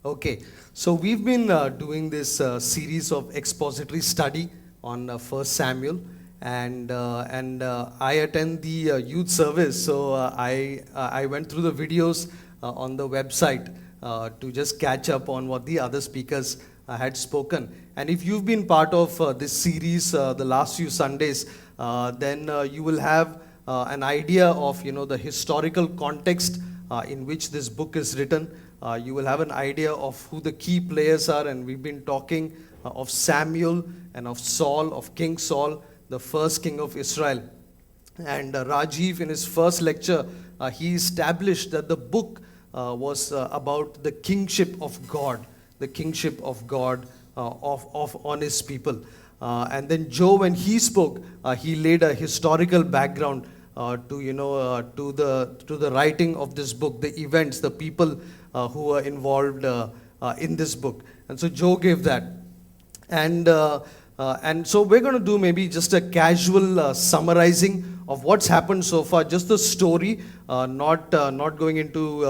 Okay, so we've been doing this series of expository study on First Samuel, and I attend the youth service, so I went through the videos on the website to just catch up on what the other speakers had spoken. And if you've been part of this series the last few Sundays, then you will have an idea of the historical context in which this book is written. You will have an idea of who the key players are, and we've been talking of Samuel and of Saul, of King Saul, the first king of Israel. And Rajiv, in his first lecture, he established that the book was about the kingship of God, the kingship of God on his people. And then Joe, when he spoke, he laid a historical background to the writing of this book, the events, the people who were involved in this book. And so Joe gave that. And so we're going to do maybe just a casual summarizing of what's happened so far, just the story, not going into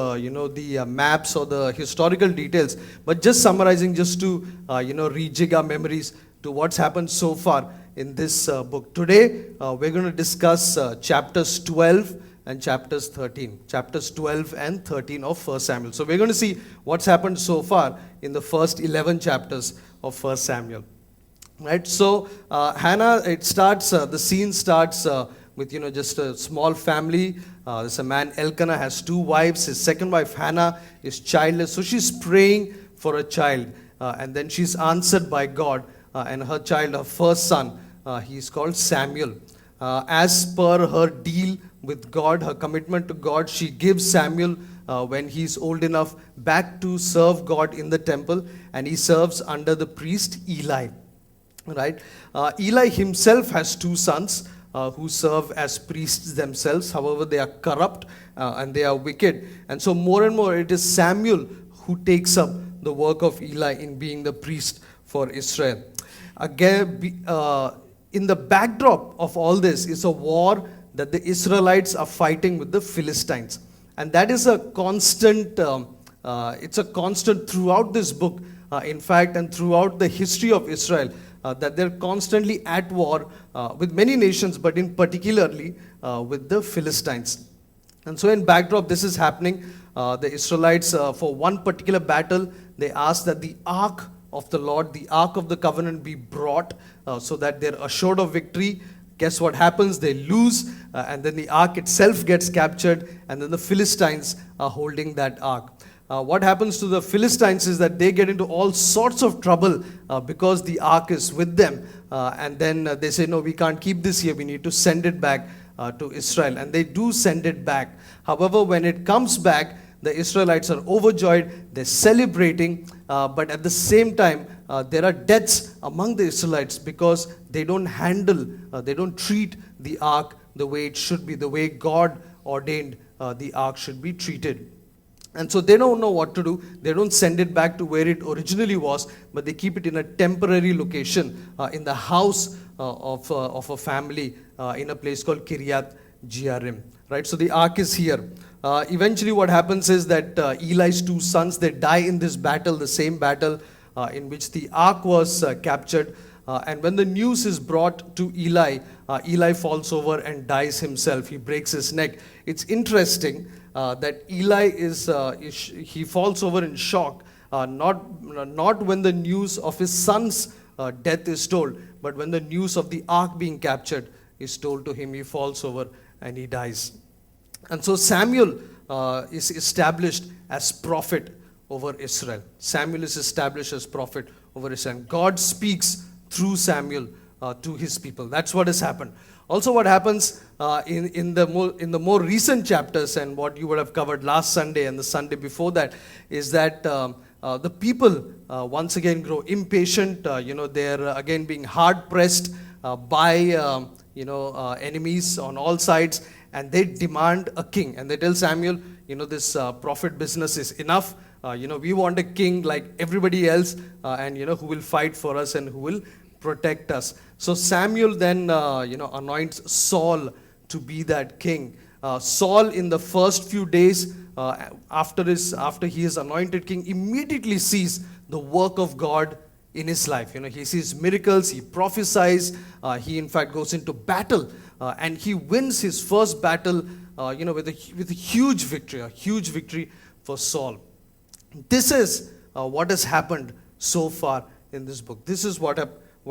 the maps or the historical details, but just summarizing, just to rejig our memories to what's happened so far in this book. Today we're going to discuss chapters 12 and chapters 13. Chapters 12 and 13 of 1 Samuel. So we're going to see what's happened so far in the first 11 chapters of 1 Samuel. Right, so Hannah, the scene starts with just a small family. There's a man, Elkanah, has two wives. His second wife, Hannah, is childless. So she's praying for a child, and then she's answered by God, and her child, her first son, he's called Samuel. As per her deal with God, her commitment to God, she gives Samuel, when he's old enough, back to serve God in the temple, and he serves under the priest Eli. Right? Eli himself has two sons who serve as priests themselves. However, they are corrupt and they are wicked. And so more and more it is Samuel who takes up the work of Eli in being the priest for Israel. Again, in the backdrop of all this is a war that the Israelites are fighting with the Philistines. And that is a constant, it's a constant throughout this book, in fact, and throughout the history of Israel. That they're constantly at war with many nations, but in particularly with the Philistines. And so in backdrop, this is happening. The Israelites, for one particular battle, they ask that the ark of the Lord, the ark of the covenant, be brought so that they're assured of victory. Guess what happens? They lose, and then the ark itself gets captured, and then the Philistines are holding that ark. What happens to the Philistines is that they get into all sorts of trouble because the ark is with them. And then they say, no, we can't keep this here. We need to send it back to Israel. And they do send it back. However, when it comes back, the Israelites are overjoyed. They're celebrating. But at the same time, there are deaths among the Israelites because they don't handle, they don't treat the ark the way it should be, the way God ordained the ark should be treated. And so they don't know what to do. They don't send it back to where it originally was, but they keep it in a temporary location in the house of a family in a place called Kiryat Jearim. Right? So the ark is here. Eventually what happens is that Eli's two sons, they die in this battle, the same battle in which the ark was captured. And when the news is brought to Eli, Eli falls over and dies himself. He breaks his neck. It's interesting that Eli he falls over in shock, not when the news of his son's death is told, but when the news of the ark being captured is told to him. He falls over and he dies. And so Samuel is established as prophet over Israel. Samuel is established as prophet over Israel. God speaks through Samuel to his people. That's what has happened. Also, what happens in the more recent chapters, and what you would have covered last Sunday and the Sunday before that, is that the people once again grow impatient. They're again being hard pressed by enemies on all sides, and they demand a king. And they tell Samuel, this prophet business is enough. We want a king like everybody else, and who will fight for us and who will protect us. So Samuel then anoints Saul to be that king. Saul, in the first few days after he is anointed king, immediately sees the work of God in his life. He sees miracles, he prophesies, he in fact goes into battle, and he wins his first battle, with a huge victory for Saul. This is what has happened so far in this book. This is what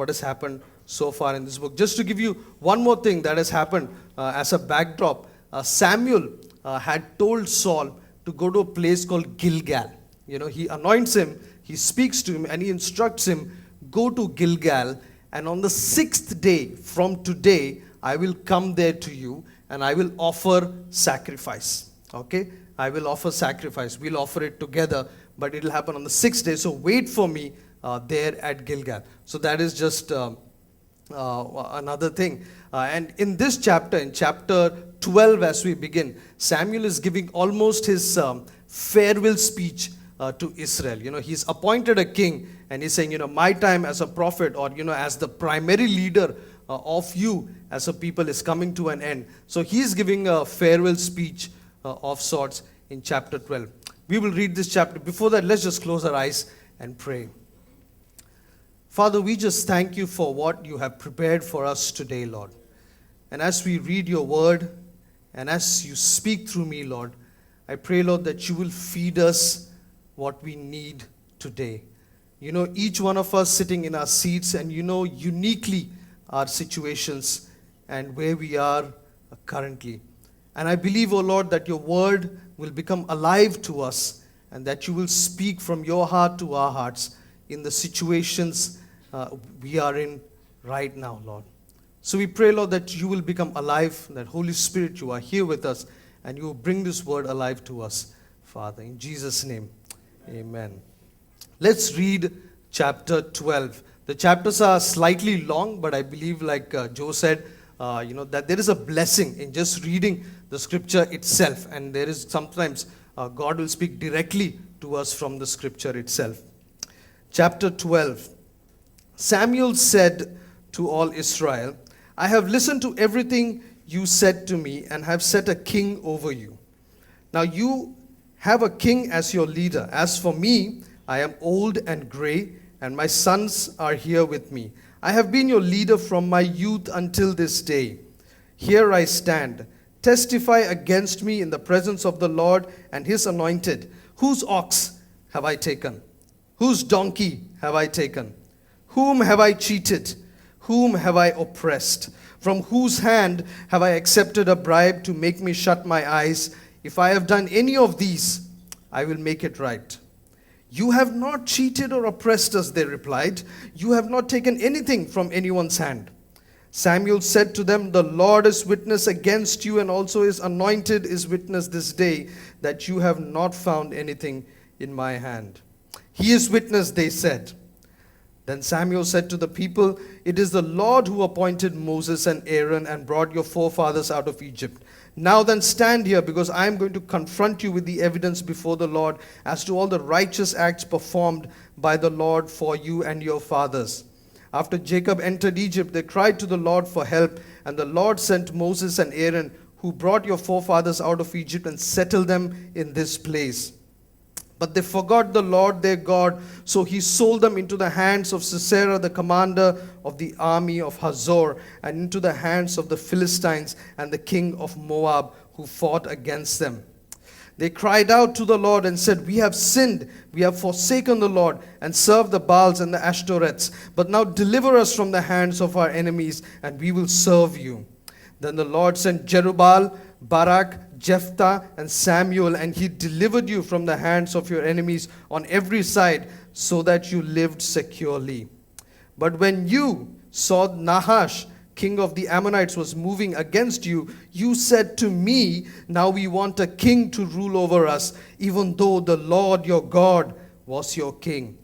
has happened so far in this book. Just to give you one more thing that has happened as a backdrop, Samuel had told Saul to go to a place called Gilgal. He anoints him, he speaks to him, and he instructs him, go to Gilgal, and on the 6th day from today, I will come there to you, and I will offer sacrifice. Okay? I will offer sacrifice. We'll offer it together, but it will happen on the 6th day. So wait for me there at Gilgal. So that is just another thing. And in this chapter, in chapter 12 as we begin, Samuel is giving almost his farewell speech to Israel. He's appointed a king, and he's saying, my time as a prophet, or, as the primary leader of you as a people is coming to an end. So he's giving a farewell speech of sorts in chapter 12. We will read this chapter. Before that, let's just close our eyes and pray. Father, we just thank you for what you have prepared for us today, Lord. And as we read your word, and as you speak through me, Lord, I pray, Lord, that you will feed us what we need today. Each one of us sitting in our seats, and uniquely our situations and where we are currently. And I believe, O Lord, that your word will become alive to us, and that you will speak from your heart to our hearts in the situations we are in right now, Lord. So we pray, Lord, that you will become alive, that Holy Spirit, you are here with us, and you will bring this word alive to us, Father. In Jesus' name, amen. Let's read chapter 12. The chapters are slightly long, but I believe, like Joe said, that there is a blessing in just reading the scripture itself. And there is sometimes God will speak directly to us from the scripture itself. Chapter 12. Samuel said to all Israel, I have listened to everything you said to me, and have set a king over you. Now you have a king as your leader. As for me, I am old and gray, and my sons are here with me. I have been your leader from my youth until this day. Here I stand. Testify against me in the presence of the Lord and his anointed. Whose ox have I taken? Whose donkey have I taken? Whom have I cheated? Whom have I oppressed? From whose hand have I accepted a bribe to make me shut my eyes? If I have done any of these, I will make it right. You have not cheated or oppressed us, they replied. You have not taken anything from anyone's hand. Samuel said to them, the Lord is witness against you, and also his anointed is witness this day, that you have not found anything in my hand. He is witness, they said. Then Samuel said to the people, it is the Lord who appointed Moses and Aaron and brought your forefathers out of Egypt. Now then stand here, because I am going to confront you with the evidence before the Lord as to all the righteous acts performed by the Lord for you and your fathers. After Jacob entered Egypt, they cried to the Lord for help, and the Lord sent Moses and Aaron, who brought your forefathers out of Egypt and settled them in this place. But they forgot the Lord their God, so he sold them into the hands of Sisera, the commander of the army of Hazor, and into the hands of the Philistines and the king of Moab, who fought against them. They cried out to the Lord and said, we have sinned, we have forsaken the Lord, and served the Baals and the Ashtoreths. But now deliver us from the hands of our enemies, and we will serve you. Then the Lord sent Jerubbaal, Barak, Jephthah, and Samuel, and he delivered you from the hands of your enemies on every side, so that you lived securely. But when you saw Nahash, king of the Ammonites, was moving against you, you said to me, now we want a king to rule over us, even though the Lord your God was your king.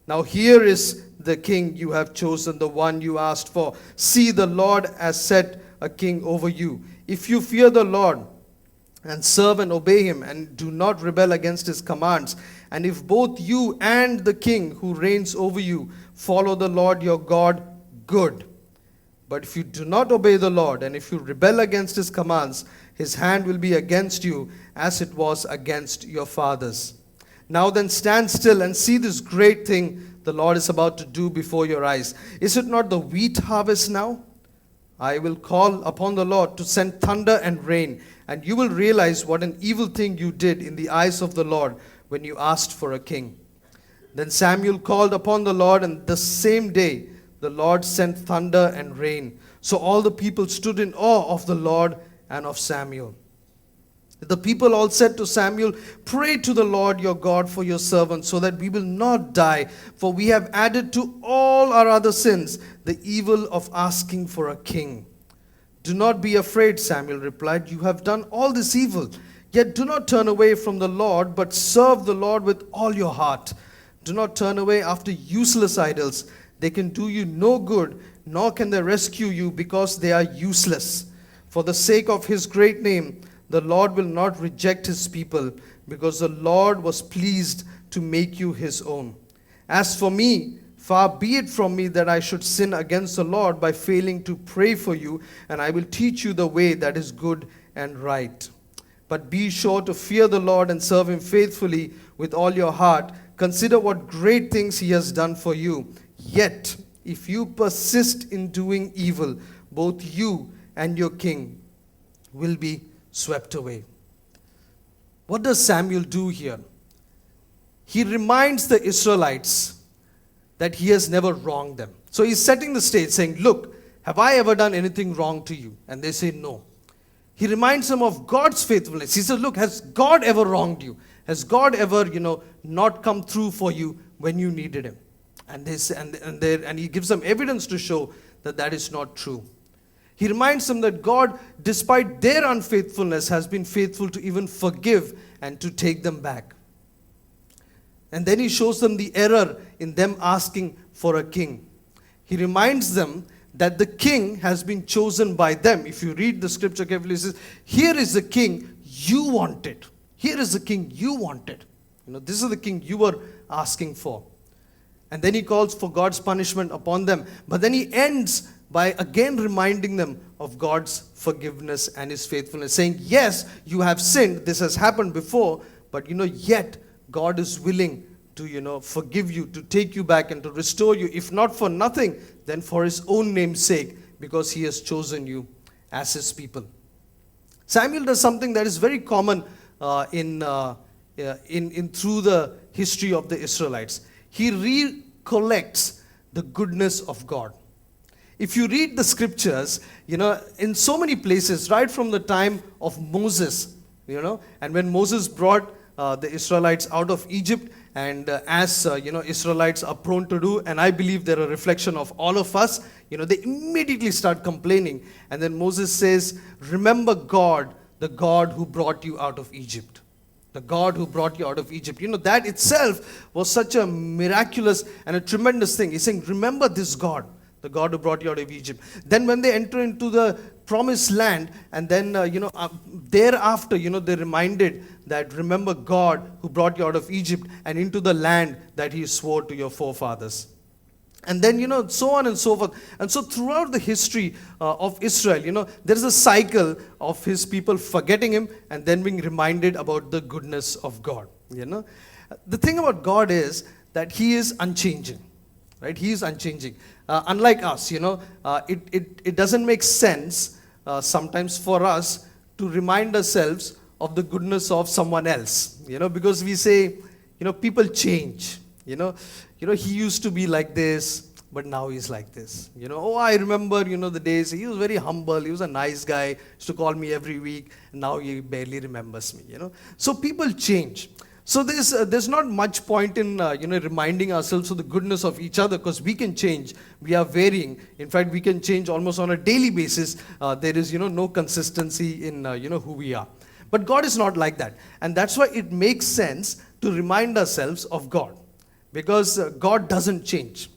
Now here is the king you have chosen, the one you asked for. See, the Lord has set a king over you. If you fear the Lord and serve and obey him, and do not rebel against his commands, and if both you and the king who reigns over you follow the Lord your God, good. But if you do not obey the Lord, and if you rebel against his commands, His hand will be against you as it was against your fathers. Now then stand still and see this great thing the Lord is about to do before your eyes. Is it not the wheat harvest now? I will call upon the Lord to send thunder and rain, and you will realize what an evil thing you did in the eyes of the Lord when you asked for a king. Then Samuel called upon the Lord, and the same day the Lord sent thunder and rain. So all the people stood in awe of the Lord and of Samuel. The people all said to Samuel, "Pray to the Lord your God for your servants, so that we will not die, for we have added to all our other sins the evil of asking for a king." "Do not be afraid," Samuel replied. "You have done all this evil. Yet do not turn away from the Lord, but serve the Lord with all your heart. Do not turn away after useless idols. They can do you no good, nor can they rescue you, because they are useless. For the sake of his great name, the Lord will not reject his people, because the Lord was pleased to make you his own. As for me, far be it from me that I should sin against the Lord by failing to pray for you, and I will teach you the way that is good and right. But be sure to fear the Lord and serve him faithfully with all your heart. Consider what great things he has done for you. Yet, if you persist in doing evil, both you and your king will be swept away." What does Samuel do here? He reminds the Israelites that he has never wronged them. So he's setting the stage, saying, "Look, have I ever done anything wrong to you?" And they say, "No." He reminds them of God's faithfulness. He says, "Look, has God ever wronged you? Has God ever, not come through for you when you needed him?" And they say, and he gives them evidence to show that that is not true. He reminds them that God, despite their unfaithfulness, has been faithful to even forgive and to take them back. And then he shows them the error in them asking for a king. He reminds them that the king has been chosen by them. If you read the scripture carefully, it says, "Here is the king you wanted. Here is the king you wanted. This is the king you were asking for." And then he calls for God's punishment upon them. But then he ends by again reminding them of God's forgiveness and his faithfulness, saying, "Yes, you have sinned. This has happened before. But yet God is willing to, forgive you, to take you back and to restore you, if not for nothing, then for his own name's sake, because he has chosen you as his people." Samuel does something that is very common in through the history of the Israelites. He recollects the goodness of God. If you read the scriptures, in so many places, right from the time of Moses, and when Moses brought the Israelites out of Egypt, and as Israelites are prone to do, and I believe they're a reflection of all of us, they immediately start complaining. And then Moses says, "Remember God, the God who brought you out of Egypt." The God who brought you out of Egypt. That itself was such a miraculous and a tremendous thing. He's saying, remember this God, the God who brought you out of Egypt. Then when they enter into the promised land, and then, thereafter, they're reminded that remember God who brought you out of Egypt and into the land that he swore to your forefathers. And then, so on and so forth. And so throughout the history of Israel, there is a cycle of his people forgetting him and then being reminded about the goodness of God. The thing about God is that he is unchanging, right? He is unchanging. Unlike us, it doesn't make sense sometimes for us to remind ourselves of the goodness of someone else, because we say, people change. He used to be like this, but now he's like this. I remember, the days he was very humble. He was a nice guy. Used to call me every week. Now he barely remembers me, So people change. So there's not much point in, reminding ourselves of the goodness of each other, because we can change. We are varying. In fact, we can change almost on a daily basis. There is, no consistency in, who we are. But God is not like that. And that's why it makes sense to remind ourselves of God. Because God doesn't change.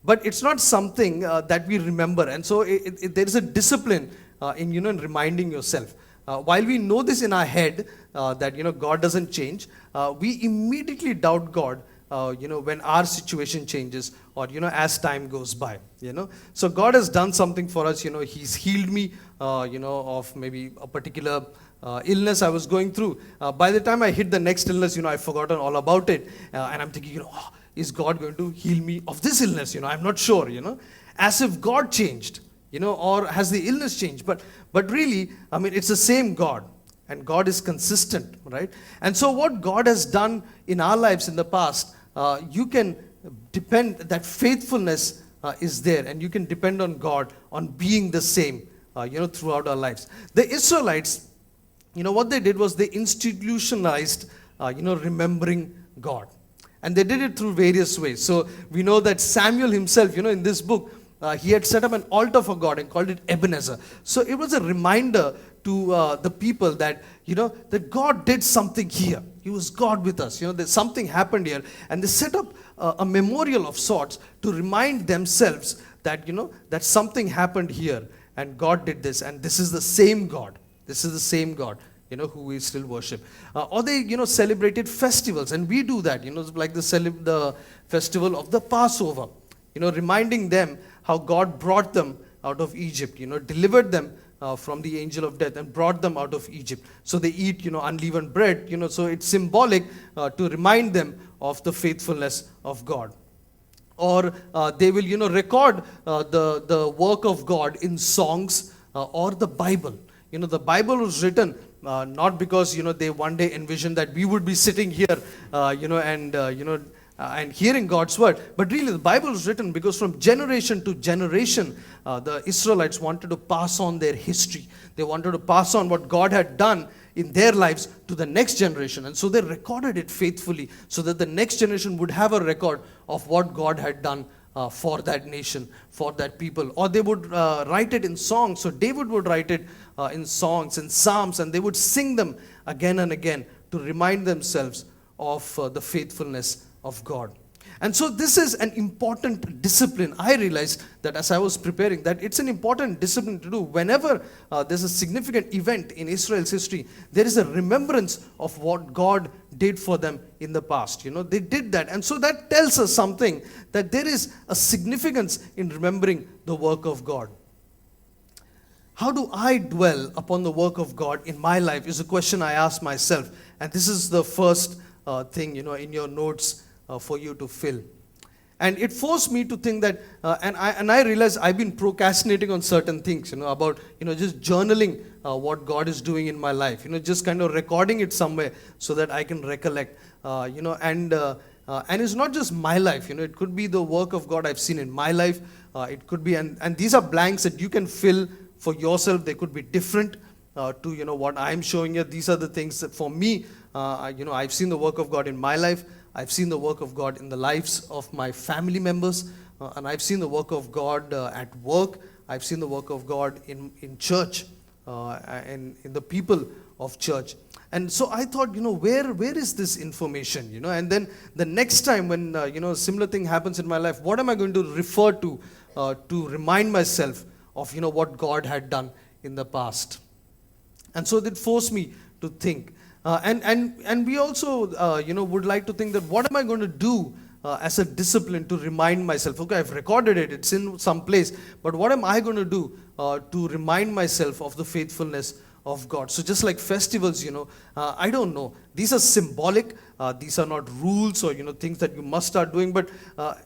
But it's not something that we remember. And so there is a discipline in reminding yourself. While we know this in our head, that God doesn't change, we immediately doubt God when our situation changes, or as time goes by. So God has done something for us. He's healed me of maybe a particular illness I was going through. By the time I hit the next illness, I've forgotten all about it, and I'm thinking, oh, is God going to heal me of this illness? I'm not sure. As if God changed, or has the illness changed? But really, I mean, it's the same God. And God is consistent, right? And so what God has done in our lives in the past, you can depend, that faithfulness is there, and you can depend on God on being the same, throughout our lives. The Israelites, what they did was they institutionalized, remembering God. And they did it through various ways. So we know that Samuel himself, in this book, he had set up an altar for God and called it Ebenezer. So it was a reminder to the people that, that God did something here. He was God with us. That something happened here. And they set up a memorial of sorts to remind themselves that, that something happened here and God did this. And this is the same God. This is the same God, who we still worship. Or they, celebrated festivals. And we do that, like the festival of the Passover. Reminding them how God brought them out of Egypt, delivered them from the angel of death and brought them out of Egypt. So they eat, unleavened bread, so it's symbolic to remind them of the faithfulness of God. Or they will, record the work of God in songs or the Bible. The Bible was written not because, they one day envisioned that we would be sitting here, and hearing God's word. But really, the Bible is written because from generation to generation, the Israelites wanted to pass on their history. They wanted to pass on what God had done in their lives to the next generation. And so they recorded it faithfully so that the next generation would have a record of what God had done for that nation, for that people. Or they would write it in songs. So David would write it in songs, in psalms, and they would sing them again and again to remind themselves of the faithfulness of God. And so this is an important discipline. I realized that as I was preparing, that it's an important discipline to do. Whenever there's a significant event in Israel's history, there is a remembrance of what God did for them in the past. They did that. And so that tells us something, that there is a significance in remembering the work of God. How do I dwell upon the work of God in my life is a question I ask myself. And this is the first thing, in your notes for you to fill. And it forced me to think that, and I realized I've been procrastinating on certain things, about, just journaling what God is doing in my life, just kind of recording it somewhere so that I can recollect, and it's not just my life, it could be the work of God I've seen in my life. It could be, and these are blanks that you can fill for yourself. They could be different to, what I'm showing you. These are the things that for me, I've seen the work of God in my life. I've seen the work of God in the lives of my family members, and I've seen the work of God at work. I've seen the work of God in church, and in the people of church. And so I thought, where is this information, and then the next time when, a similar thing happens in my life, what am I going to refer to remind myself of, what God had done in the past? And so that forced me to think. And we also, would like to think that what am I going to do as a discipline to remind myself? Okay, I've recorded it, it's in some place, but what am I going to do to remind myself of the faithfulness of God? So just like festivals, I don't know. These are symbolic. These are not rules or, things that you must start doing. But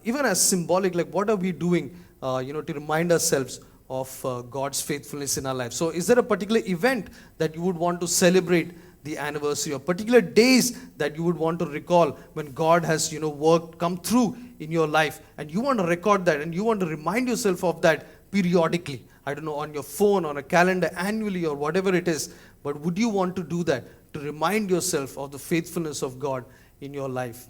even as symbolic, like what are we doing, to remind ourselves of God's faithfulness in our life? So is there a particular event that you would want to celebrate the anniversary, or particular days that you would want to recall when God has, come through in your life, and you want to record that and you want to remind yourself of that periodically? I don't know, on your phone, on a calendar, annually, or whatever it is. But would you want to do that to remind yourself of the faithfulness of God in your life?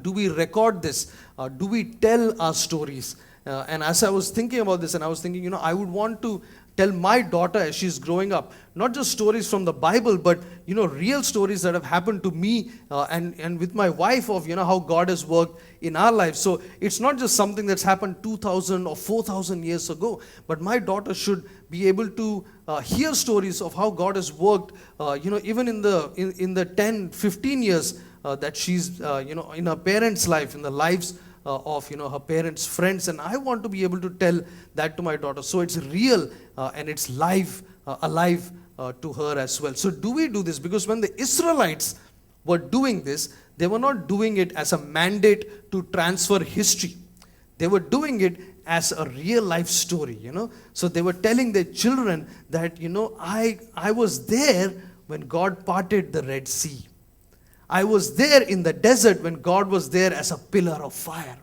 Do we record this? Do we tell our stories? And as I was thinking about this, and I was thinking, I would want to tell my daughter as she's growing up, not just stories from the Bible, but, real stories that have happened to me and with my wife of, how God has worked in our lives. So it's not just something that's happened 2,000 or 4,000 years ago, but my daughter should be able to hear stories of how God has worked, even in the 10, 15 years that she's, in her parents' life, in the lives of, her parents' friends. And I want to be able to tell that to my daughter. So it's real and it's live, alive to her as well. So do we do this? Because when the Israelites were doing this, they were not doing it as a mandate to transfer history. They were doing it as a real life story, So they were telling their children that, I was there when God parted the Red Sea. I was there in the desert when God was there as a pillar of fire.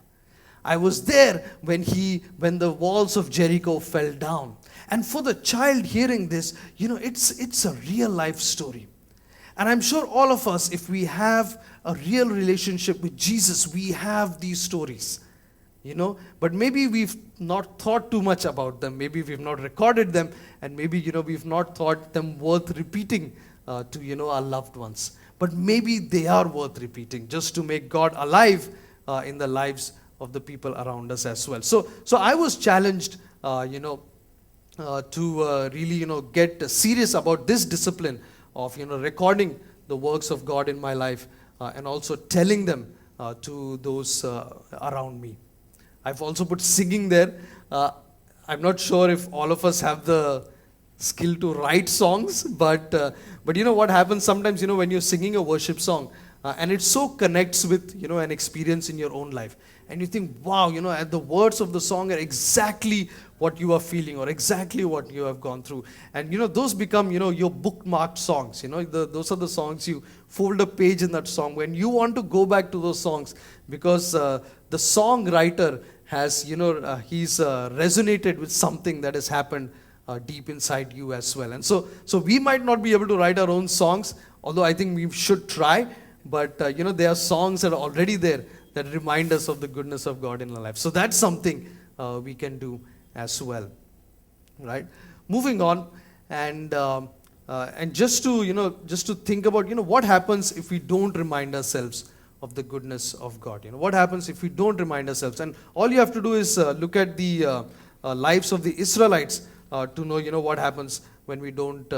I was there when the walls of Jericho fell down. And for the child hearing this, it's a real life story. And I'm sure all of us, if we have a real relationship with Jesus, we have these stories. But maybe we've not thought too much about them. Maybe we've not recorded them, and maybe, we've not thought them worth repeating to, our loved ones. But maybe they are worth repeating just to make God alive in the lives of the people around us as well. So I was challenged, to really, get serious about this discipline of, recording the works of God in my life and also telling them to those around me. I've also put singing there. I'm not sure if all of us have the skill to write songs, but what happens sometimes, when you're singing a worship song, and it so connects with, an experience in your own life. And you think, wow, and the words of the song are exactly what you are feeling or exactly what you have gone through. And, those become, your bookmarked songs. Those are the songs you fold a page in that song when you want to go back to those songs, because the songwriter has, he's resonated with something that has happened deep inside you as well. And so we might not be able to write our own songs, although I think we should try. But, there are songs that are already there that remind us of the goodness of God in our life. So that's something we can do as well, right? Moving on, and just to think about, what happens if we don't remind ourselves of the goodness of God. What happens if we don't remind ourselves? And all you have to do is look at the lives of the Israelites to know, what happens when we don't,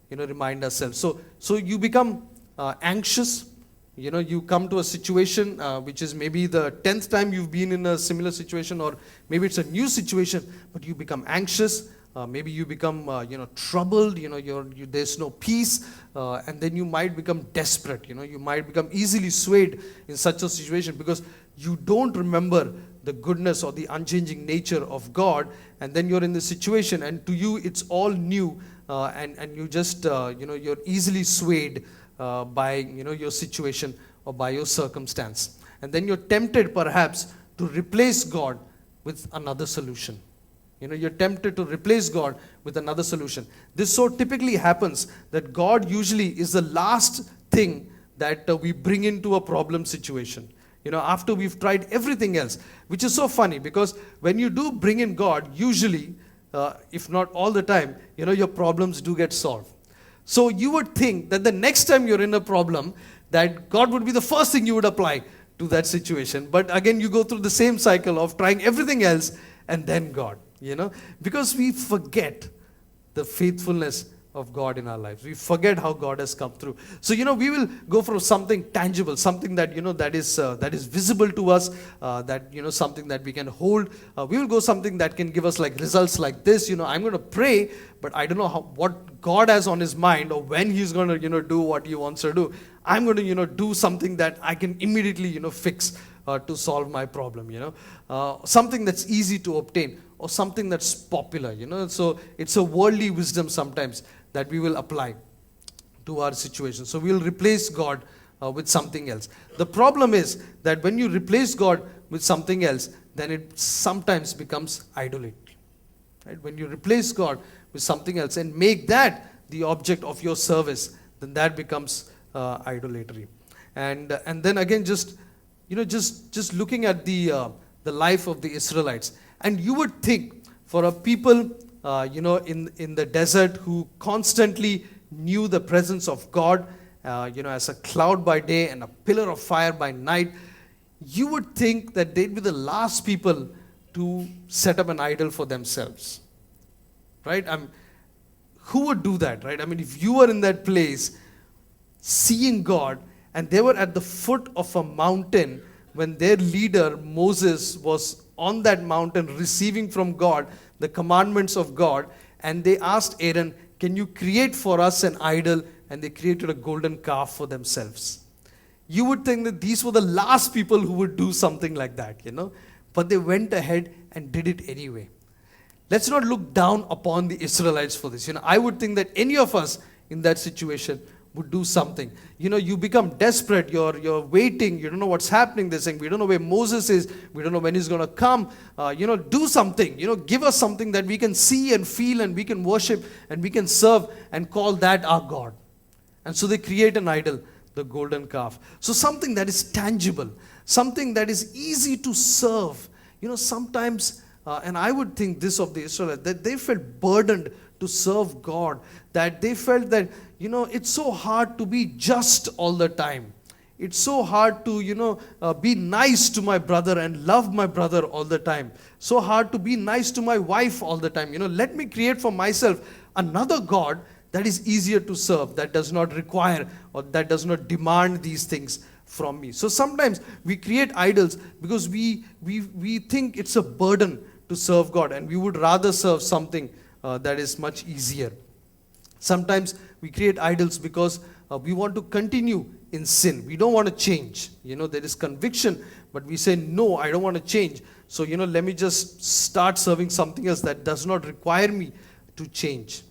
remind ourselves. So you become anxious. You come to a situation which is maybe the 10th time you've been in a similar situation, or maybe it's a new situation, but you become anxious. Maybe you become, troubled. There's no peace, and then you might become desperate. You might become easily swayed in such a situation because you don't remember the goodness or the unchanging nature of God, and then you're in this situation, and to you it's all new, and you just, you're easily swayed by your situation or by your circumstance, and then you're tempted perhaps to replace God with another solution. You're tempted to replace God with another solution. This so typically happens that God usually is the last thing that we bring into a problem situation. After we've tried everything else, which is so funny because when you do bring in God, usually, if not all the time, your problems do get solved. So you would think that the next time you're in a problem, that God would be the first thing you would apply to that situation. But again, you go through the same cycle of trying everything else and then God, because we forget the faithfulness of God in our lives. We forget how God has come through. So, we will go for something tangible, something that, that is visible to us, that, something that we can hold. We will go something that can give us like results like this. I'm going to pray, but I don't know what God has on his mind or when he's going to, do what he wants to do. I'm going to, do something that I can immediately, fix to solve my problem, something that's easy to obtain or something that's popular, So it's a worldly wisdom sometimes that we will apply to our situation. So we'll replace God with something else. The problem is that when you replace God with something else, then it sometimes becomes idolatry. Right? When you replace God with something else and make that the object of your service, then that becomes idolatry. And then again, just looking at the life of the Israelites, and you would think for a people in the desert who constantly knew the presence of God, as a cloud by day and a pillar of fire by night, you would think that they'd be the last people to set up an idol for themselves, right? Who would do that, right? If you were in that place, seeing God And they were at the foot of a mountain when their leader, Moses, was on that mountain receiving from God the commandments of God. And they asked Aaron, can you create for us an idol? And they created a golden calf for themselves. You would think that these were the last people who would do something like that, But they went ahead and did it anyway. Let's not look down upon the Israelites for this. I would think that any of us in that situation would do something. You become desperate, you're waiting, you don't know what's happening. They're saying, we don't know where Moses is, we don't know when he's going to come. Do something, give us something that we can see and feel and we can worship and we can serve and call that our God. And so they create an idol, the golden calf. So something that is tangible, something that is easy to serve. Sometimes, and I would think this of the Israelites, that they felt burdened to serve God, that they felt that, it's so hard to be just all the time. It's so hard to, be nice to my brother and love my brother all the time. So hard to be nice to my wife all the time. Let me create for myself another God that is easier to serve, that does not require or that does not demand these things from me. So sometimes we create idols because we think it's a burden to serve God, and we would rather serve something that is much easier. Sometimes we create idols because we want to continue in sin. We don't want to change. There is conviction, but we say, no, I don't want to change. So, let me just start serving something else that does not require me to change.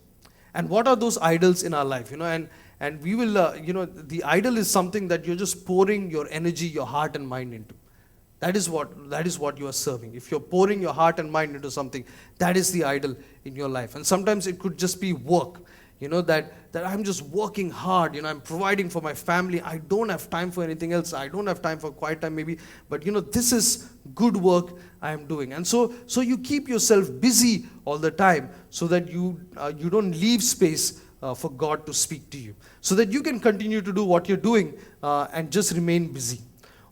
And what are those idols in our life? And we will, the idol is something that you're just pouring your energy, your heart and mind into. That is what you are serving. If you're pouring your heart and mind into something, that is the idol in your life. And sometimes it could just be work. That I'm just working hard. I'm providing for my family. I don't have time for anything else. I don't have time for quiet time maybe. But this is good work I am doing. And so you keep yourself busy all the time so that you don't leave space for God to speak to you. So that you can continue to do what you're doing and just remain busy.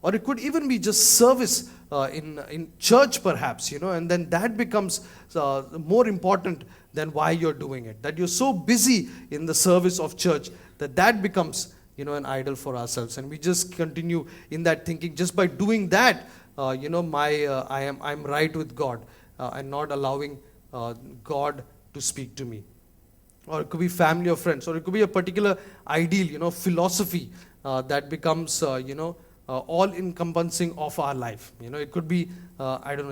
Or it could even be just service in church perhaps, and then that becomes more important than why you're doing it. That you're so busy in the service of church that becomes, an idol for ourselves. And we just continue in that thinking, just by doing that, I'm right with God and not allowing God to speak to me. Or it could be family or friends, or it could be a particular ideal, philosophy that becomes, all-encompassing of our life. It could be, and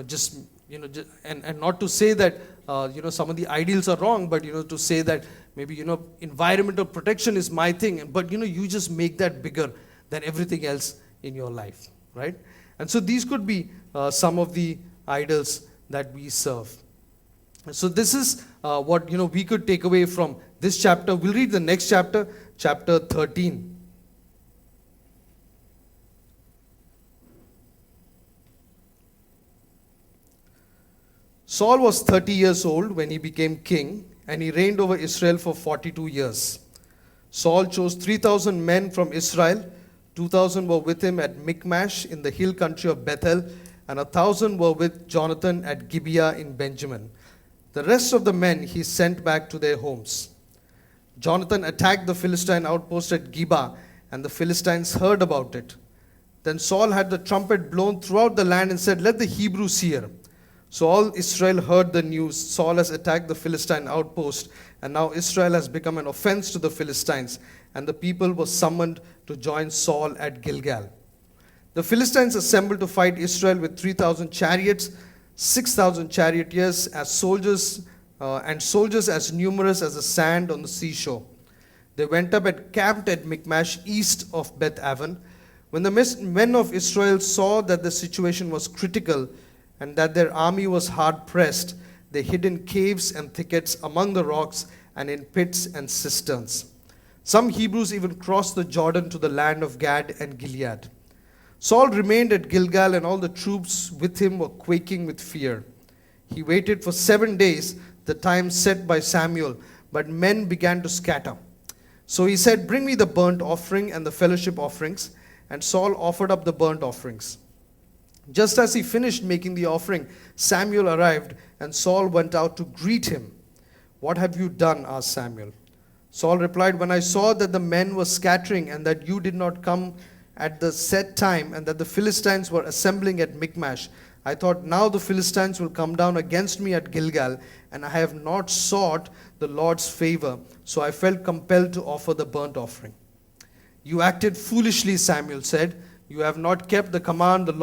not to say that, some of the ideals are wrong, but, to say that maybe, environmental protection is my thing, but, you just make that bigger than everything else in your life, right? And so these could be some of the idols that we serve. So this is what, we could take away from this chapter. We'll read the next chapter, chapter 13. Saul was 30 years old when he became king, and he reigned over Israel for 42 years. Saul chose 3,000 men from Israel. 2,000 were with him at Michmash in the hill country of Bethel, and 1,000 were with Jonathan at Gibeah in Benjamin. The rest of the men he sent back to their homes. Jonathan attacked the Philistine outpost at Gibeah, and the Philistines heard about it. Then Saul had the trumpet blown throughout the land and said, "Let the Hebrews hear." So all Israel heard the news. Saul has attacked the Philistine outpost, and now Israel has become an offense to the Philistines, and the people were summoned to join Saul at Gilgal. The Philistines assembled to fight Israel with 3,000 chariots, 6,000 charioteers as soldiers, and soldiers as numerous as the sand on the seashore. They went up and camped at Michmash east of Beth Aven. When the men of Israel saw that the situation was critical and that their army was hard pressed, they hid in caves and thickets among the rocks and in pits and cisterns. Some Hebrews even crossed the Jordan to the land of Gad and Gilead. Saul remained at Gilgal, and all the troops with him were quaking with fear. He waited for 7 days, the time set by Samuel, but men began to scatter. So he said, "Bring me the burnt offering and the fellowship offerings." And Saul offered up the burnt offerings. Just as he finished making the offering, Samuel arrived, and Saul went out to greet him. "What have you done?" asked Samuel. Saul replied, when I saw that the men were scattering and that you did not come at the set time and that the Philistines were assembling at Michmash, I thought, now the Philistines will come down against me at Gilgal, and I have not sought the Lord's favor, so I felt compelled to offer the burnt offering. You acted foolishly, Samuel said. You have not kept the command the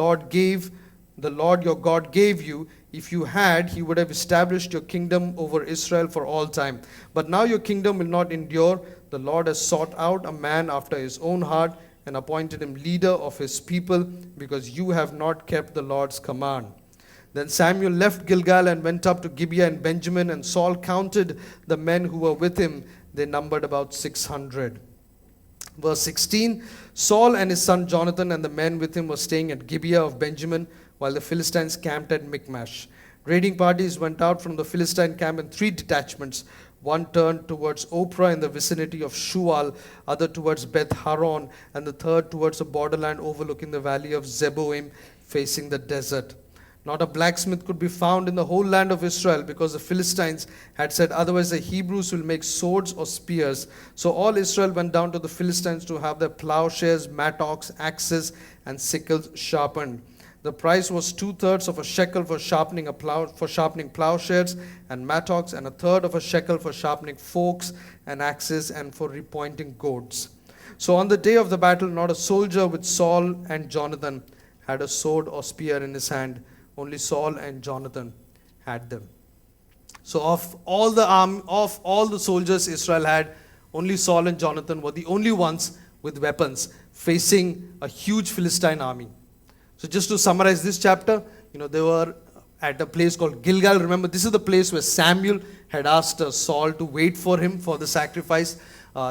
Lord your God gave you. If you had, he would have established your kingdom over Israel for all time. But now your kingdom will not endure. The Lord has sought out a man after his own heart and appointed him leader of his people, because you have not kept the Lord's command. Then Samuel left Gilgal and went up to Gibeah in Benjamin, and Saul counted the men who were with him. They numbered about 600. Verse 16, Saul and his son Jonathan and the men with him were staying at Gibeah of Benjamin, while the Philistines camped at Michmash. Raiding parties went out from the Philistine camp in 3 detachments. One turned towards Ophrah in the vicinity of Shual, other towards Beth Horon, and the third towards a borderland overlooking the valley of Zeboim, facing the desert. Not a blacksmith could be found in the whole land of Israel, because the Philistines had said, otherwise the Hebrews will make swords or spears. So all Israel went down to the Philistines to have their plowshares, mattocks, axes, and sickles sharpened. The price was 2/3 of a shekel for sharpening plowshares and mattocks, and 1/3 of a shekel for sharpening forks and axes, and for repointing goads. So on the day of the battle, not a soldier with Saul and Jonathan had a sword or spear in his hand. Only Saul and Jonathan had them. So of all the soldiers Israel had, only Saul and Jonathan were the only ones with weapons facing a huge Philistine army. So just to summarize this chapter, they were at a place called Gilgal. Remember, this is the place where Samuel had asked Saul to wait for him for the sacrifice.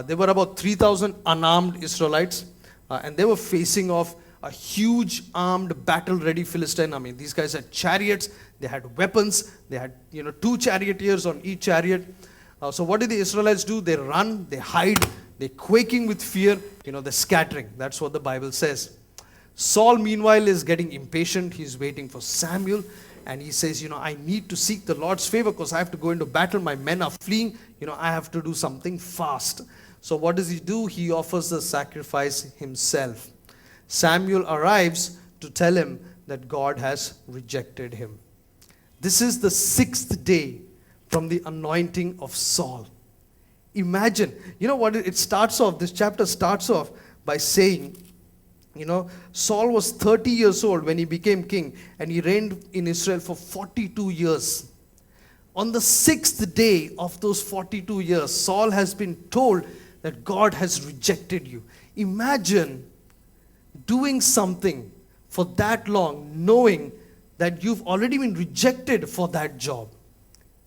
There were about 3,000 unarmed Israelites, and they were facing off a huge armed battle-ready Philistine army. These guys had chariots, they had weapons, they had 2 charioteers on each chariot. So what did the Israelites do? They run, they hide, they're quaking with fear, they're scattering. That's what the Bible says. Saul, meanwhile, is getting impatient. He's waiting for Samuel, and he says, I need to seek the Lord's favor because I have to go into battle. My men are fleeing. I have to do something fast. So what does he do? He offers the sacrifice himself. Samuel arrives to tell him that God has rejected him. This is the 6th day from the anointing of Saul. Imagine, what it starts off, this chapter starts off by saying, Saul was 30 years old when he became king, and he reigned in Israel for 42 years. On the 6th day of those 42 years, Saul has been told that God has rejected you. Imagine doing something for that long, knowing that you've already been rejected for that job.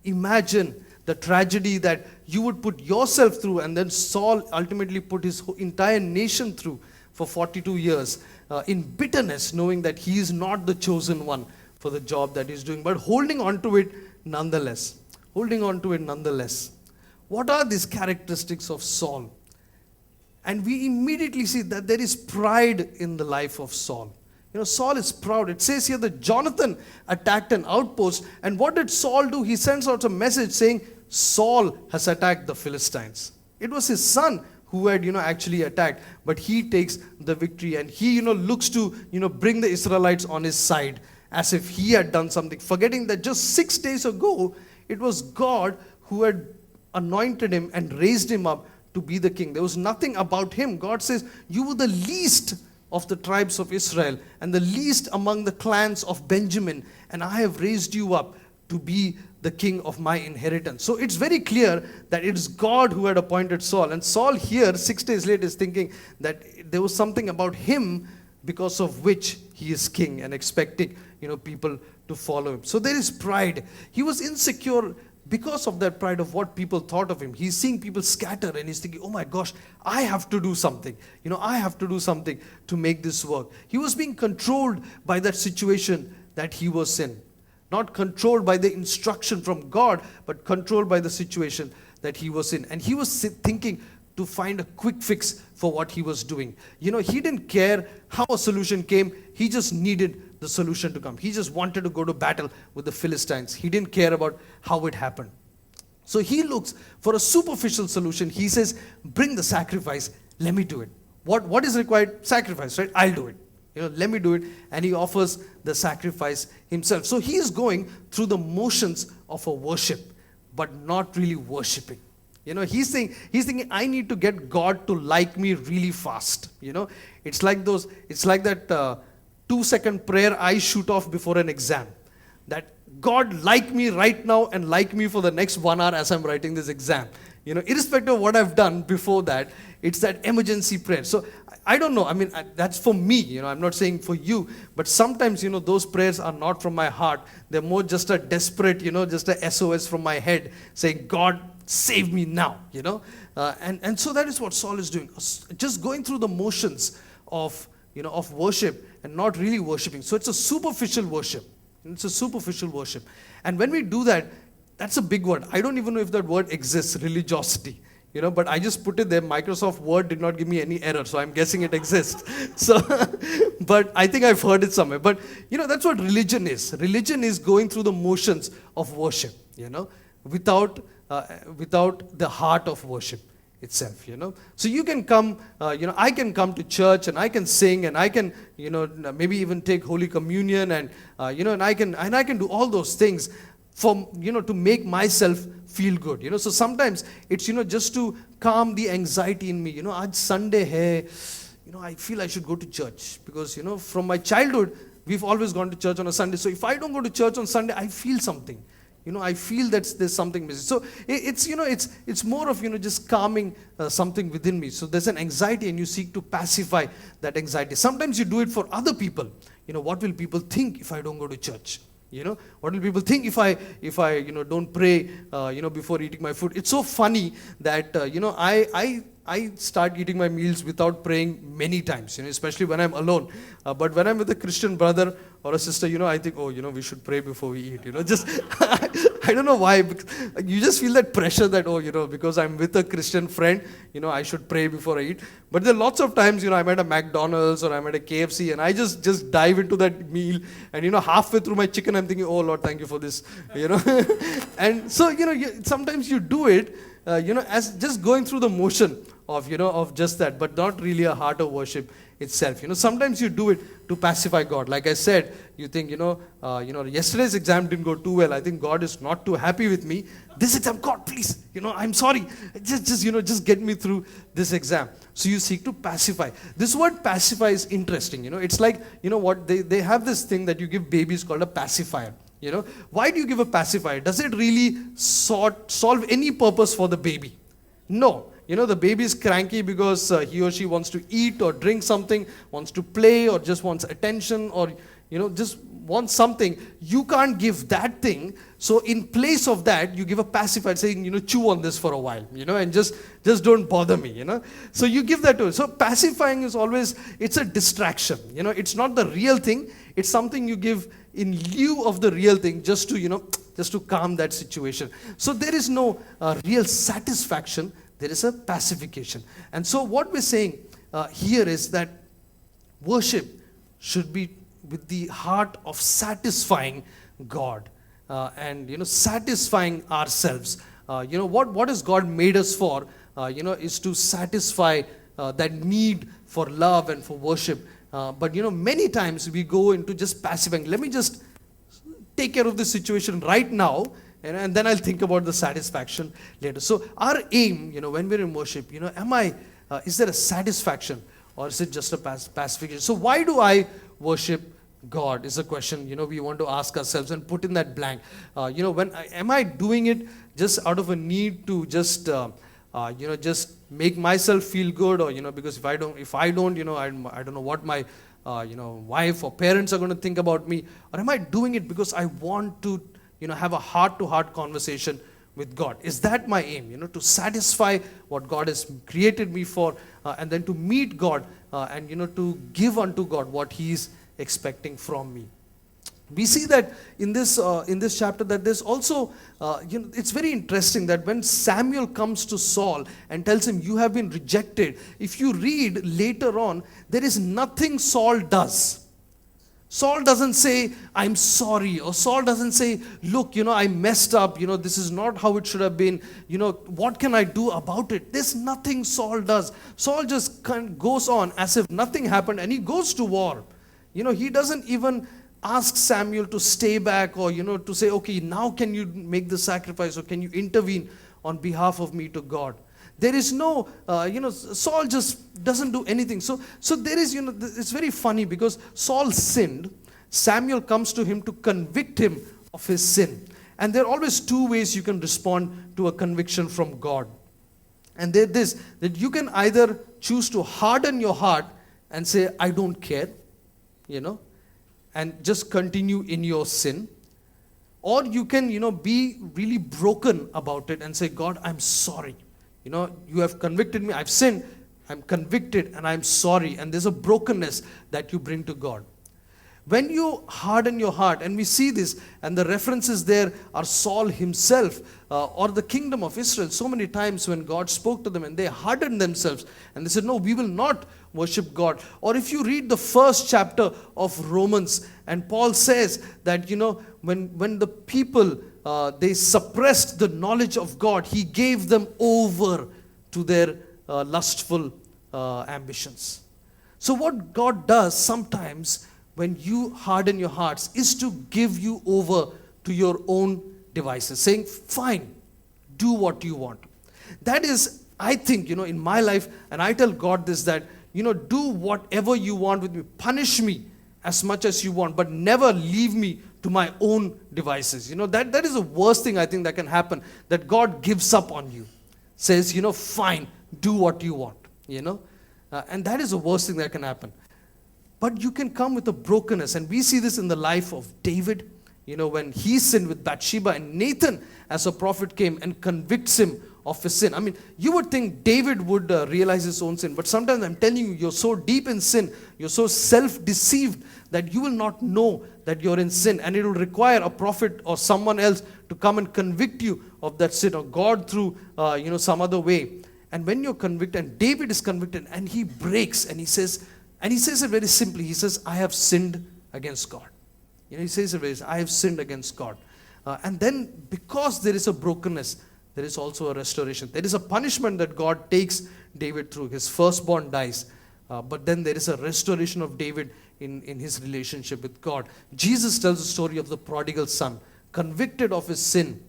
Imagine the tragedy that you would put yourself through, and then Saul ultimately put his entire nation through for 42 years in bitterness, knowing that he is not the chosen one for the job that he's doing, but holding on to it nonetheless. Holding on to it nonetheless. What are these characteristics of Saul? And we immediately see that there is pride in the life of Saul. Saul is proud. It says here that Jonathan attacked an outpost, and what did Saul do? He sends out a message saying, Saul has attacked the Philistines. It was his son who had, actually attacked, but he takes the victory, and he, looks to, bring the Israelites on his side as if he had done something, forgetting that just 6 days ago, it was God who had anointed him and raised him up to be the king. There was nothing about him. God says, you were the least of the tribes of Israel and the least among the clans of Benjamin, and I have raised you up to be the king of my inheritance. So it's very clear that it is God who had appointed Saul. And Saul here, 6 days later, is thinking that there was something about him because of which he is king, and expecting, people to follow him. So there is pride. He was insecure because of that pride of what people thought of him. He's seeing people scatter, and he's thinking, oh my gosh, I have to do something. I have to do something to make this work. He was being controlled by that situation that he was in. Not controlled by the instruction from God, but controlled by the situation that he was in. And he was thinking to find a quick fix for what he was doing. He didn't care how a solution came. He just needed the solution to come. He just wanted to go to battle with the Philistines. He didn't care about how it happened. So he looks for a superficial solution. He says, bring the sacrifice, let me do it. What is required? Sacrifice, right? I'll do it. Let me do it. And he offers the sacrifice himself. So he is going through the motions of a worship, but not really worshiping. He's thinking, I need to get God to like me really fast. It's like that 2-second prayer I shoot off before an exam. That God like me right now and like me for the next 1 hour as I'm writing this exam. Irrespective of what I've done before that, it's that emergency prayer. So I don't know. I mean, that's for me. I'm not saying for you. But sometimes, those prayers are not from my heart. They're more just a desperate, just a SOS from my head saying, God, save me now. And so that is what Saul is doing. Just going through the motions of worship and not really worshiping. So it's a superficial worship. It's a superficial worship. And when we do that, that's a big word. I don't even know if that word exists, religiosity. But I just put it there. Microsoft Word did not give me any error, so I'm guessing it exists. So, but I think I've heard it somewhere. But, that's what religion is. Religion is going through the motions of worship, without the heart of worship itself, So you can come, I can come to church and I can sing and I can, maybe even take Holy Communion and, and I can do all those things for, to make myself feel good. So sometimes it's, just to calm the anxiety in me. Aaj Sunday hai, I feel I should go to church because, from my childhood, we've always gone to church on a Sunday. So if I don't go to church on Sunday, I feel something. I feel that there's something missing. So it's more of, just calming something within me. So there's an anxiety and you seek to pacify that anxiety. Sometimes you do it for other people. What will people think if I don't go to church? What will people think if I don't pray, before eating my food? It's so funny that, I start eating my meals without praying many times, especially when I'm alone. But when I'm with a Christian brother or a sister, I think, we should pray before we eat, just, I don't know why. You just feel that pressure that, because I'm with a Christian friend, I should pray before I eat. But there are lots of times, I'm at a McDonald's or I'm at a KFC and I just dive into that meal and, halfway through my chicken, I'm thinking, oh Lord, thank you for this, And so, sometimes you do it, as just going through the motion of just that, but not really a heart of worship itself. Sometimes you do it to pacify God. Like I said, you think, yesterday's exam didn't go too well. I think God is not too happy with me. This exam, God, please, I'm sorry. Just get me through this exam. So you seek to pacify. This word pacify is interesting. It's like, what they have this thing that you give babies called a pacifier. Why do you give a pacifier? Does it really solve any purpose for the baby? No. The baby is cranky because he or she wants to eat or drink something, wants to play or just wants attention or, just wants something. You can't give that thing. So in place of that, you give a pacifier saying, chew on this for a while, and just don't bother me, So you give that to it. So pacifying is always, it's a distraction. It's not the real thing. It's something you give in lieu of the real thing just to calm that situation. So there is no real satisfaction. There is a pacification. And so what we're saying here is that worship should be with the heart of satisfying God and satisfying ourselves. What has God made us for? Is to satisfy that need for love and for worship. But many times we go into just pacifying. Let me just take care of this situation right now. And then I'll think about the satisfaction later. So our aim, when we're in worship, is there a satisfaction or is it just a pacification? So why do I worship God is a question, we want to ask ourselves and put in that blank. Am I doing it just out of a need to just make myself feel good or, because if I don't, I don't know what my, wife or parents are going to think about me, or am I doing it because I want to, have a heart-to-heart conversation with God? Is that my aim? To satisfy what God has created me for, and then to meet God, and to give unto God what He's expecting from me. We see that in this chapter that there's also, it's very interesting that when Samuel comes to Saul and tells him, you have been rejected, if you read later on, there is nothing Saul does. Saul doesn't say, I'm sorry. Or Saul doesn't say, look, I messed up. This is not how it should have been. What can I do about it? There's nothing Saul does. Saul just goes on as if nothing happened, and he goes to war. He doesn't even ask Samuel to stay back, or, to say, okay, now can you make the sacrifice, or can you intervene on behalf of me to God? There is no, Saul just doesn't do anything. So there is, it's very funny because Saul sinned. Samuel comes to him to convict him of his sin. And there are always two ways you can respond to a conviction from God. And they're this, that you can either choose to harden your heart and say, I don't care, and just continue in your sin. Or you can, be really broken about it and say, God, I'm sorry. You have convicted me, I've sinned, I'm convicted, and I'm sorry. And there's a brokenness that you bring to God. When you harden your heart, and we see this, and the references there are Saul himself, or the kingdom of Israel. So many times when God spoke to them, and they hardened themselves, and they said, no, we will not worship God. Or if you read the first chapter of Romans, and Paul says that, when the people, they suppressed the knowledge of God, he gave them over to their lustful ambitions. So what God does sometimes when you harden your hearts is to give you over to your own devices, saying, fine, do what you want. That is, I think, in my life, and I tell God this, that, do whatever you want with me. Punish me as much as you want, but never leave me to my own devices. That is the worst thing I think that can happen, that God gives up on you. Says, fine, do what you want, and that is the worst thing that can happen. But you can come with a brokenness, and we see this in the life of David, when he sinned with Bathsheba, and Nathan as a prophet came and convicts him of his sin. I mean, you would think David would realize his own sin, but sometimes I'm telling you, you're so deep in sin, you're so self-deceived that you will not know that you're in sin, and it will require a prophet or someone else to come and convict you of that sin, or God through some other way. And when you're convicted, and David is convicted, and he breaks, and he says it very simply. He says, I have sinned against God. He says it very simply, I have sinned against God. And then because there is a brokenness, there is also a restoration. There is a punishment that God takes David through. His firstborn dies. But then there is a restoration of David in his relationship with God. Jesus tells the story of the prodigal son, convicted of his sin.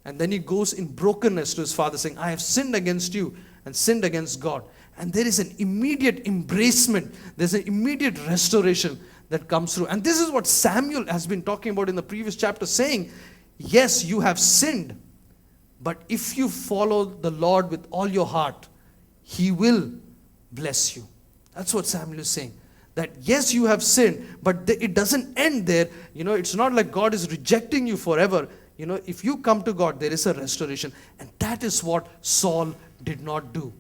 And then he goes in brokenness to his father, saying, I have sinned against you and sinned against God. And there is an immediate embracement. There's an immediate restoration that comes through. And this is what Samuel has been talking about in the previous chapter, saying, yes, you have sinned, but if you follow the Lord with all your heart, he will bless you. That's what Samuel is saying. That yes, you have sinned, but it doesn't end there. It's not like God is rejecting you forever. If you come to God, there is a restoration. And that is what Saul did not do.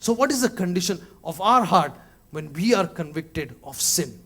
So what is the condition of our heart when we are convicted of sin?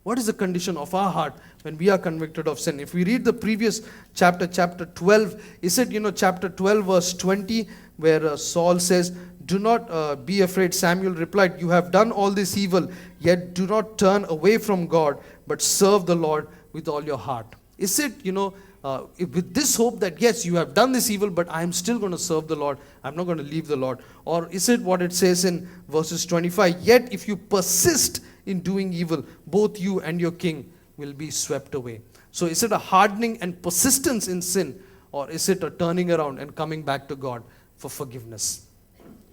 What is the condition of our heart when we are convicted of sin? If we read the previous chapter 12, is it, chapter 12, verse 20, where Saul says, do not be afraid. Samuel replied, you have done all this evil, yet do not turn away from God, but serve the Lord with all your heart. Is it, with this hope that, yes, you have done this evil, but I am still going to serve the Lord. I'm not going to leave the Lord. Or is it what it says in verses 25? Yet if you persist in doing evil, both you and your king will be swept away. So is it a hardening and persistence in sin, or is it a turning around and coming back to God for forgiveness?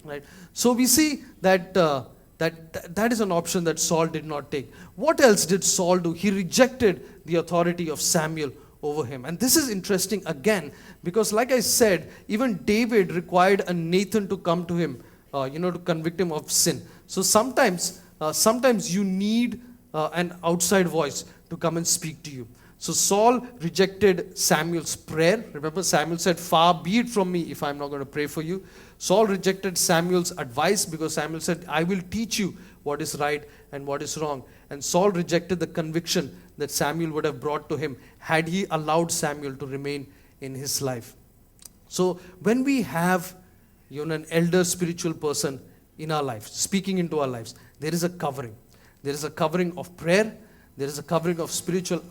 Right. So we see that that is an option that Saul did not take. What else did Saul do? He rejected the authority of Samuel over him. And this is interesting again, because like I said, even David required a Nathan to come to him, to convict him of sin. So sometimes you need an outside voice to come and speak to you. So Saul rejected Samuel's prayer. Remember, Samuel said, far be it from me if I'm not going to pray for you. Saul rejected Samuel's advice because Samuel said, I will teach you what is right and what is wrong. And Saul rejected the conviction that Samuel would have brought to him had he allowed Samuel to remain in his life. So when we have an elder spiritual person in our lives, speaking into our lives, there is a covering. There is a covering of prayer. There is a covering of spiritual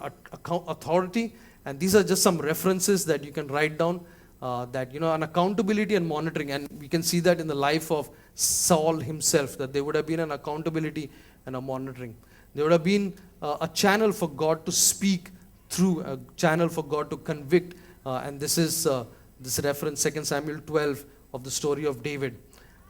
authority. And these are just some references that you can write down, that, an accountability and monitoring. And we can see that in the life of Saul himself, that there would have been an accountability and a monitoring. There would have been a channel for God to speak through, a channel for God to convict. And this is this reference, 2 Samuel 12, of the story of David.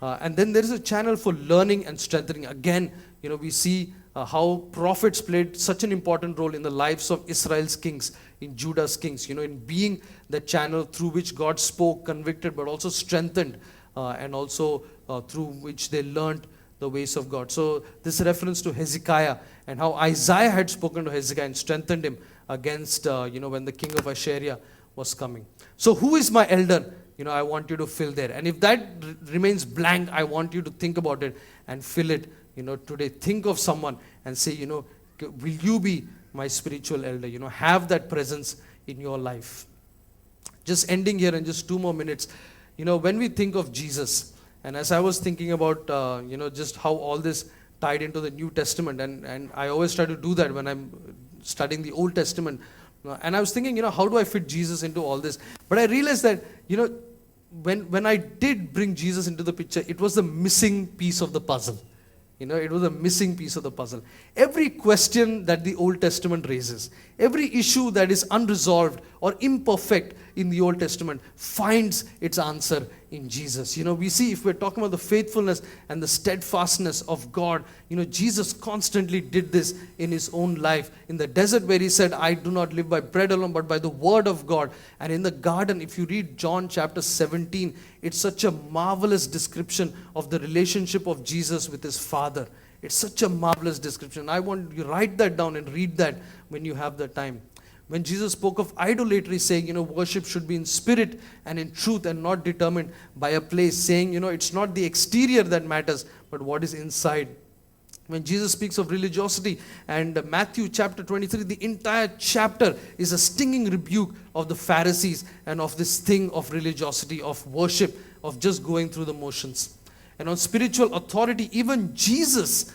And then there is a channel for learning and strengthening. Again, we see how prophets played such an important role in the lives of Israel's kings, in Judah's kings, in being the channel through which God spoke, convicted, but also strengthened, and also through which they learned the ways of God. So this reference to Hezekiah and how Isaiah had spoken to Hezekiah and strengthened him against, when the king of Assyria was coming. So who is my elder? I want you to fill there. And if that remains blank, I want you to think about it and fill it, today. Think of someone and say, will you be my spiritual elder? Have that presence in your life. Just ending here in just 2 more minutes. When we think of Jesus, and as I was thinking about, just how all this tied into the New Testament, and I always try to do that when I'm studying the Old Testament. And I was thinking, how do I fit Jesus into all this? But I realized that, when I did bring Jesus into the picture, it was the missing piece of the puzzle. It was a missing piece of the puzzle. Every question that the Old Testament raises, every issue that is unresolved or imperfect in the Old Testament finds its answer in Jesus. We see, if we're talking about the faithfulness and the steadfastness of God, Jesus constantly did this in his own life. In the desert where he said, I do not live by bread alone, but by the word of God. And in the garden, if you read John chapter 17, it's such a marvelous description of the relationship of Jesus with his Father. It's such a marvelous description. I want you to write that down and read that when you have the time. When Jesus spoke of idolatry, saying, worship should be in spirit and in truth and not determined by a place, saying, it's not the exterior that matters, but what is inside. When Jesus speaks of religiosity, and Matthew chapter 23, the entire chapter is a stinging rebuke of the Pharisees and of this thing of religiosity, of worship, of just going through the motions. And on spiritual authority, even Jesus,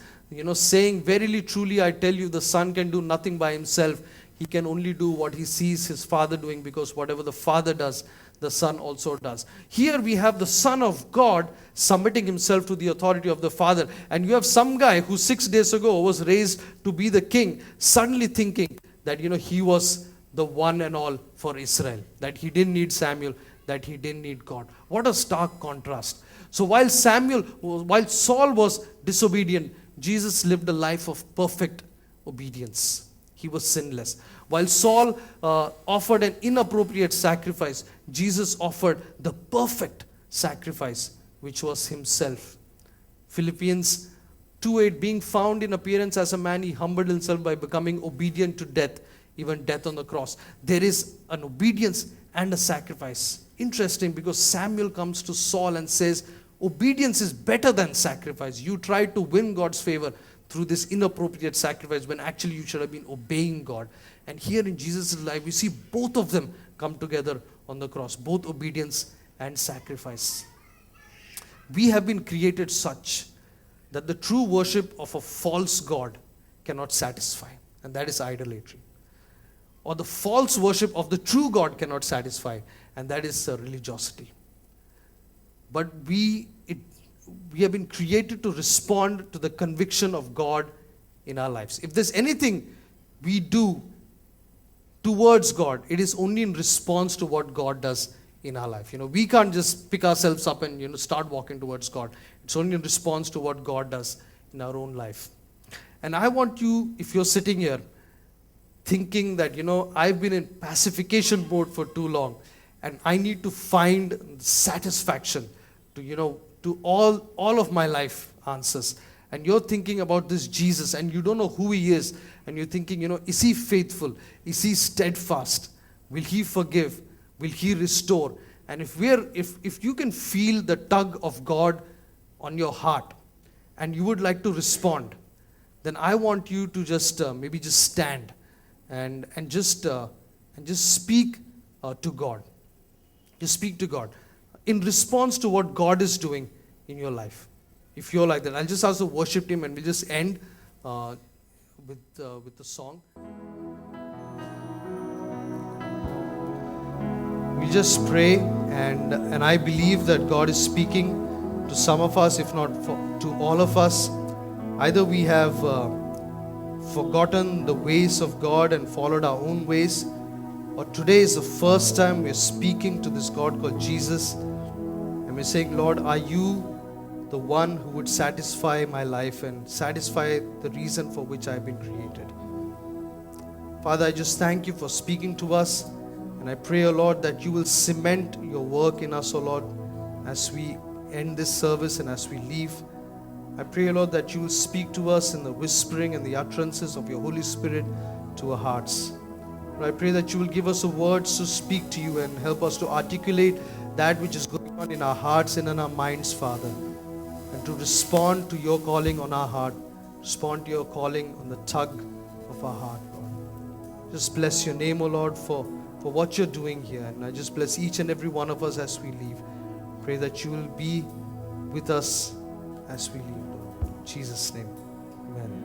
saying, verily, truly, I tell you, the Son can do nothing by himself. He can only do what he sees his Father doing, because whatever the Father does, the Son also does. Here we have the Son of God submitting himself to the authority of the Father. And you have some guy who 6 days ago was raised to be the king, suddenly thinking that, he was the one and all for Israel, that he didn't need Samuel, that he didn't need God. What a stark contrast. So while Saul was disobedient, Jesus lived a life of perfect obedience. He was sinless. While Saul offered an inappropriate sacrifice, Jesus offered the perfect sacrifice, which was himself. Philippians 2:8, being found in appearance as a man, he humbled himself by becoming obedient to death, even death on the cross. There is an obedience and a sacrifice. Interesting, because Samuel comes to Saul and says, obedience is better than sacrifice. You tried to win God's favor through this inappropriate sacrifice, when actually you should have been obeying God. And here in Jesus' life, we see both of them come together on the cross, both obedience and sacrifice. We have been created such that the true worship of a false God cannot satisfy, and that is idolatry. Or the false worship of the true God cannot satisfy, and that is religiosity. But we have been created to respond to the conviction of God in our lives. If there's anything we do towards God, it is only in response to what God does in our life. We can't just pick ourselves up and start walking towards God. It's only in response to what God does in our own life. And I want you, if you're sitting here thinking that, I've been in pacification mode for too long, and I need to find satisfaction to all of my life answers. And you're thinking about this Jesus, and you don't know who he is, and you're thinking, is he faithful? Is he steadfast? Will he forgive? Will he restore? And if you can feel the tug of God on your heart, and you would like to respond, then I want you to just maybe just stand and just speak to God. Just speak to God in response to what God is doing in your life. If you're like that, I'll just ask the worship team, and we'll just end with the song. We just pray, and I believe that God is speaking to some of us, if not to all of us. Either we have forgotten the ways of God and followed our own ways, or today is the first time we're speaking to this God called Jesus, and we're saying, Lord, are you the one who would satisfy my life and satisfy the reason for which I've been created? Father, I just thank you for speaking to us, and I pray, O Lord, that you will cement your work in us, O Lord, as we end this service and as we leave. I pray, O Lord, that you will speak to us in the whispering and the utterances of your Holy Spirit to our hearts. Lord, I pray that you will give us the words to speak to you and help us to articulate that which is going on in our hearts and in our minds, Father, and to respond to your calling on our heart, respond to your calling on the tug of our heart, Lord. Just bless your name, O Lord, for what you're doing here. And I just bless each and every one of us as we leave. Pray that you will be with us as we leave, Lord. In Jesus' name, amen.